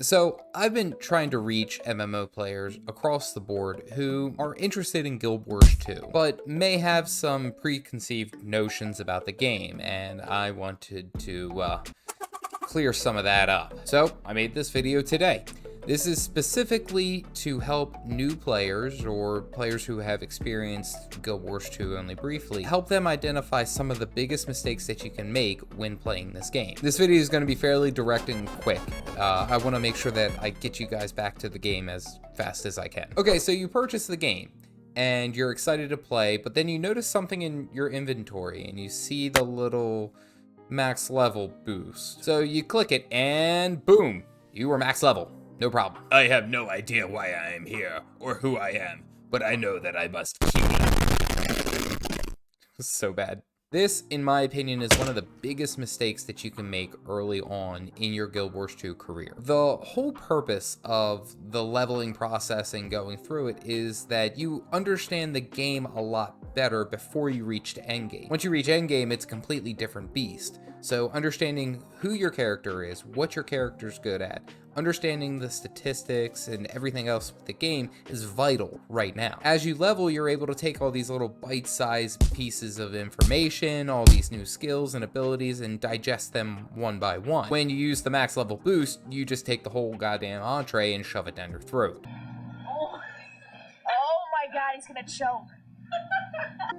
So I've been trying to reach MMO players across the board who are interested in Guild Wars 2, but may have some preconceived notions about the game, and I wanted to clear some of that up. So I made this video today. This is specifically to help new players or players who have experienced Guild Wars 2 only briefly, help them identify some of the biggest mistakes that you can make when playing this game. This video is going to be fairly direct and quick. I want to make sure that I get you guys back to the game as fast as I can. Okay, so you purchase the game and you're excited to play, but then you notice something in your inventory and you see the little max level boost. So you click it and boom, you were max level. No problem. I have no idea why I am here or who I am, but I know that I must keep it. So bad. This, in my opinion, is one of the biggest mistakes that you can make early on in your Guild Wars 2 career. The whole purpose of the leveling process and going through it is that you understand the game a lot better before you reach to endgame. Once you reach endgame, it's a completely different beast. So understanding who your character is, what your character's good at, understanding the statistics and everything else with the game is vital right now. As you level, you're able to take all these little bite-sized pieces of information, all these new skills and abilities, and digest them one by one. When you use the max level boost, you just take the whole goddamn entree and shove it down your throat. Oh my god, he's gonna choke.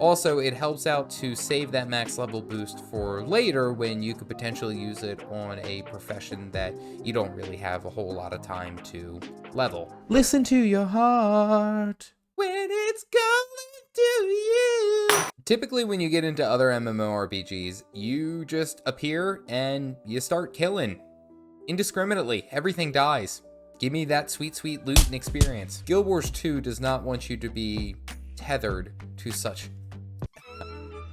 Also, it helps out to save that max level boost for later when you could potentially use it on a profession that you don't really have a whole lot of time to level. Listen to your heart when it's calling to you. Typically, when you get into other MMORPGs, you just appear and you start killing indiscriminately. Everything dies. Give me that sweet, sweet loot and experience. Guild Wars 2 does not want you to be tethered to such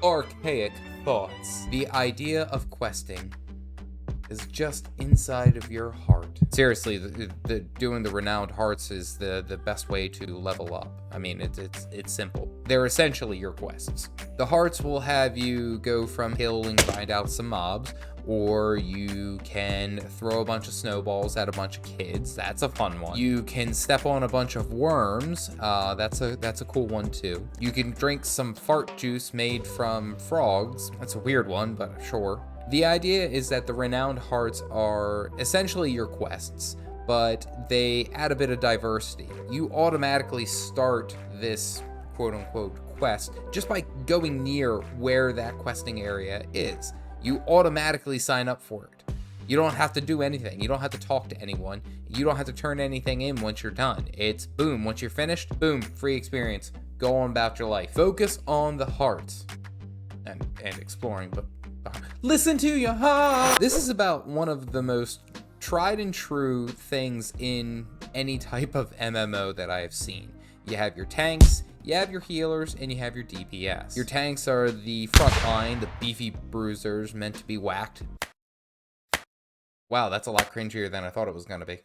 archaic thoughts. The idea of questing is just inside of your heart. Seriously, doing the renowned hearts is the best way to level up. I mean, it's simple. They're essentially your quests. The hearts will have you go from hill and grind out some mobs, or you can throw a bunch of snowballs at a bunch of kids. That's a fun one. You can step on a bunch of worms. That's a cool one too. You can drink some fart juice made from frogs. That's a weird one, but sure. The idea is that the renowned hearts are essentially your quests, but they add a bit of diversity. You automatically start this quote-unquote quest just by going near where that questing area is. You automatically sign up for it. You don't have to do anything. You don't have to talk to anyone. You don't have to turn anything in once you're done. It's boom, once you're finished, boom, free experience. Go on about your life. Focus on the hearts and exploring, but listen to your heart. This is about one of the most tried and true things in any type of MMO that I have seen. You have your tanks, you have your healers, and you have your DPS. Your tanks are the front line, the beefy bruisers meant to be whacked. Wow, that's a lot cringier than I thought it was gonna be.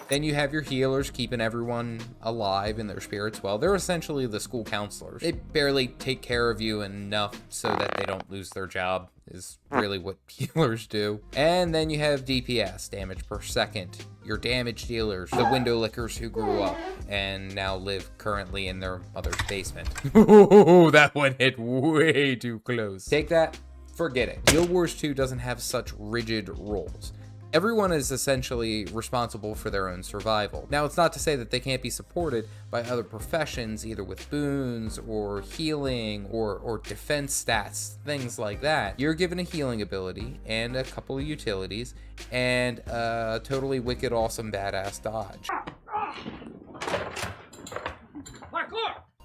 Then you have your healers, keeping everyone alive in their spirits well. They're essentially the school counselors. They barely take care of you enough so that they don't lose their job, is really what healers do. And then you have DPS, damage per second. Your damage dealers, the window lickers who grew up and now live currently in their mother's basement. Ooh, that one hit way too close. Take that, forget it. Guild Wars 2 doesn't have such rigid roles. Everyone is essentially responsible for their own survival. Now, it's not to say that they can't be supported by other professions, either with boons or healing or defense stats, things like that. You're given a healing ability and a couple of utilities and a totally wicked, awesome, badass dodge.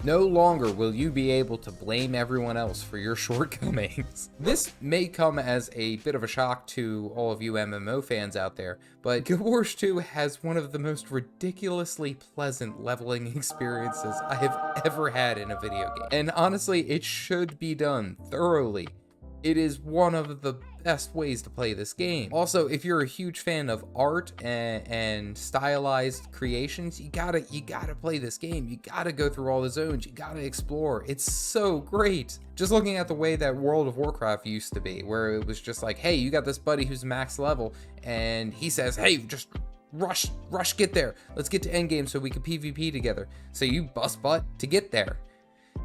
No longer will you be able to blame everyone else for your shortcomings. This may come as a bit of a shock to all of you MMO fans out there, but Guild Wars 2 has one of the most ridiculously pleasant leveling experiences I have ever had in a video game. And honestly, it should be done thoroughly. It is one of the best ways to play this game. Also, if you're a huge fan of art and stylized creations, you gotta play this game. You gotta go through all the zones. You gotta explore. It's so great. Just looking at the way that World of Warcraft used to be, where it was just like, hey, you got this buddy who's max level, and he says, hey, just rush, get there. Let's get to endgame so we can PvP together. So you bust butt to get there.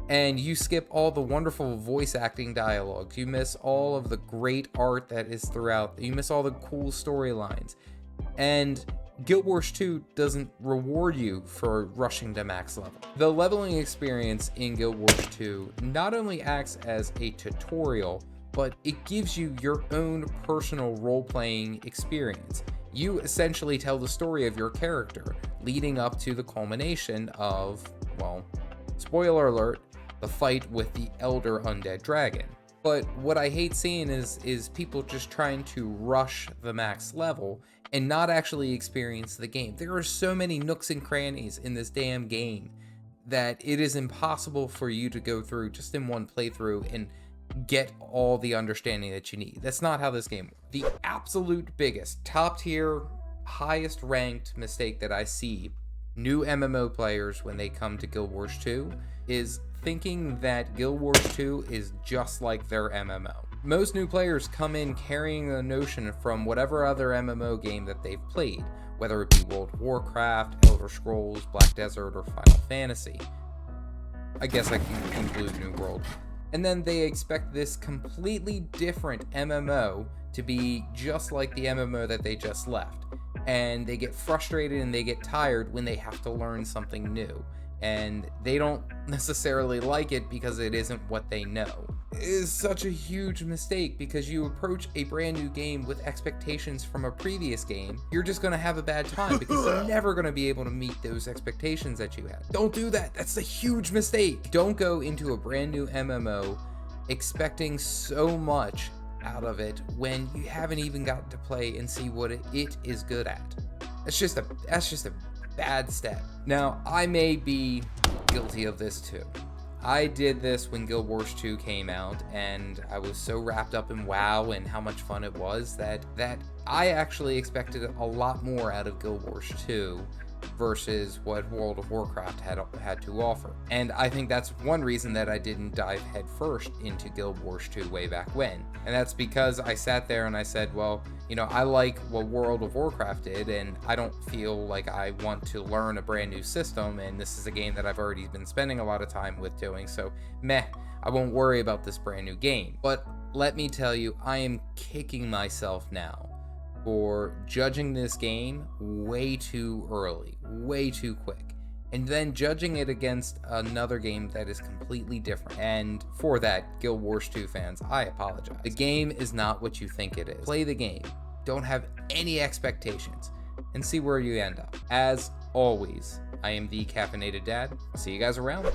And you skip all the wonderful voice acting dialogues. You miss all of the great art that is throughout. You miss all the cool storylines. And Guild Wars 2 doesn't reward you for rushing to max level. The leveling experience in Guild Wars 2 not only acts as a tutorial, but it gives you your own personal role-playing experience. You essentially tell the story of your character, leading up to the culmination of, well, spoiler alert, the fight with the Elder Undead Dragon. But what I hate seeing is people just trying to rush the max level and not actually experience the game. There are so many nooks and crannies in this damn game that it is impossible for you to go through just in one playthrough and get all the understanding that you need. That's not how this game works. The absolute biggest, top tier, highest ranked mistake that I see new MMO players when they come to Guild Wars 2 is thinking that Guild Wars 2 is just like their MMO. Most new players come in carrying the notion from whatever other MMO game that they've played, whether it be World of Warcraft, Elder Scrolls, Black Desert, or Final Fantasy. I guess I can include New World. And then they expect this completely different MMO to be just like the MMO that they just left. And they get frustrated and they get tired when they have to learn something new. And they don't necessarily like it because it isn't what they know. It is such a huge mistake because you approach a brand new game with expectations from a previous game. You're just gonna have a bad time because you're never gonna be able to meet those expectations that you had. Don't do that. That's a huge mistake. Don't go into a brand new MMO expecting so much out of it when you haven't even gotten to play and see what it is good at. That's just a bad step. Now, I may be guilty of this too. I did this when Guild Wars 2 came out, and I was so wrapped up in WoW and how much fun it was that I actually expected a lot more out of Guild Wars 2 versus what World of Warcraft had to offer. And I think that's one reason that I didn't dive headfirst into Guild Wars 2 way back when. And that's because I sat there and I said, well, you know, I like what World of Warcraft did, and I don't feel like I want to learn a brand new system, and this is a game that I've already been spending a lot of time with doing, so meh, I won't worry about this brand new game. But let me tell you, I am kicking myself now for judging this game way too early, way too quick, and then judging it against another game that is completely different. And for that, Guild Wars 2 fans, I apologize. The game is not what you think it is. Play the game, don't have any expectations, and see where you end up. As always, I am the Caffeinated Dad. See you guys around.